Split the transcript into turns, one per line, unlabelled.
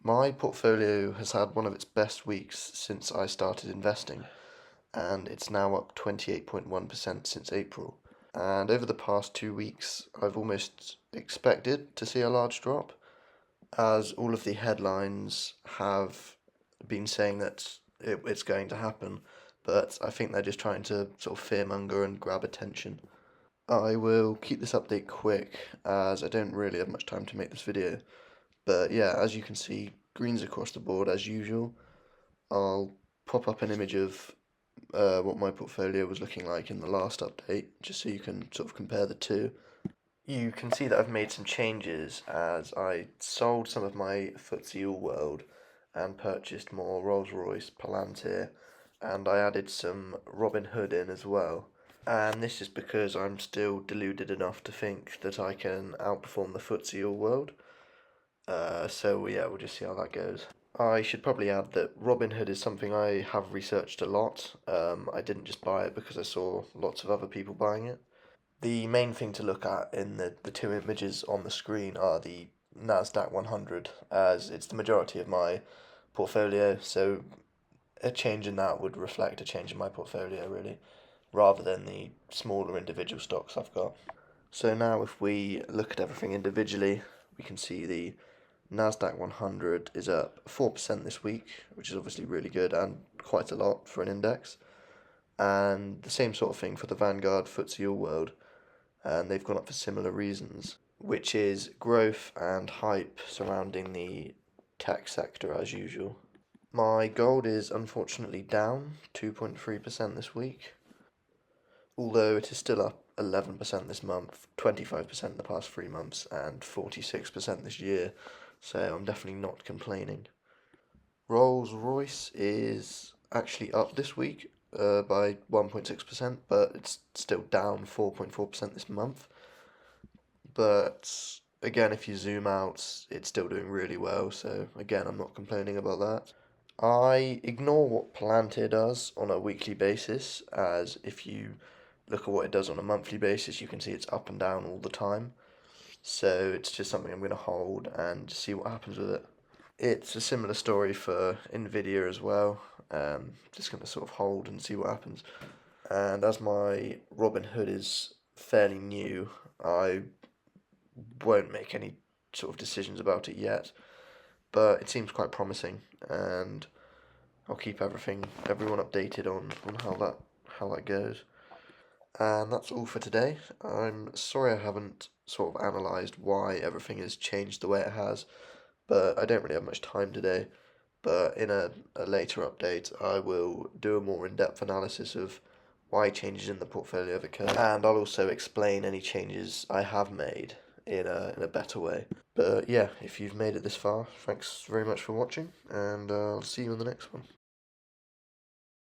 My portfolio has had one of its best weeks since I started investing, and it's now up 28.1% since April. And over the past 2 weeks, I've almost expected to see a large drop, as all of the headlines have been saying that it's going to happen, but I think they're just trying to sort of fearmonger and grab attention. I will keep this update quick, as I don't really have much time to make this video. But yeah, as you can see, greens across the board as usual. I'll pop up an image of what my portfolio was looking like in the last update, just so you can sort of compare the two. You can see that I've made some changes as I sold some of my FTSE All World and purchased more Rolls-Royce, Palantir, and I added some Robinhood in as well. And this is because I'm still deluded enough to think that I can outperform the FTSE All World. So yeah, we'll just see how that goes. I should probably add that Robinhood is something I have researched a lot. I didn't just buy it because I saw lots of other people buying it. The main thing to look at in the two images on the screen are the Nasdaq 100, as it's the majority of my portfolio, so a change in that would reflect a change in my portfolio, really, rather than the smaller individual stocks I've got. So now if we look at everything individually, we can see the Nasdaq 100 is up 4% this week, which is obviously really good and quite a lot for an index. And the same sort of thing for the Vanguard FTSE All World, and they've gone up for similar reasons, which is growth and hype surrounding the tech sector as usual. My gold is unfortunately down 2.3% this week, although it is still up 11% this month, 25% the past 3 months, and 46% this year, so I'm definitely not complaining. Rolls-Royce is actually up this week by 1.6%, but it's still down 4.4% this month. But again, if you zoom out, it's still doing really well, so again, I'm not complaining about that. I ignore what Palantir does on a weekly basis, as if you look at what it does on a monthly basis, you can see it's up and down all the time. So it's just something I'm going to hold and see what happens with it. It's a similar story for Nvidia as well. Just going to sort of hold and see what happens. And as my Robinhood is fairly new, I won't make any sort of decisions about it yet. But it seems quite promising, and I'll keep everyone updated on how that goes. And that's all for today. I'm sorry I haven't sort of analysed why everything has changed the way it has, but I don't really have much time today. But in a later update, I will do a more in-depth analysis of why changes in the portfolio have occurred, and I'll also explain any changes I have made in a better way. But yeah, if you've made it this far, thanks very much for watching, and I'll see you in the next one.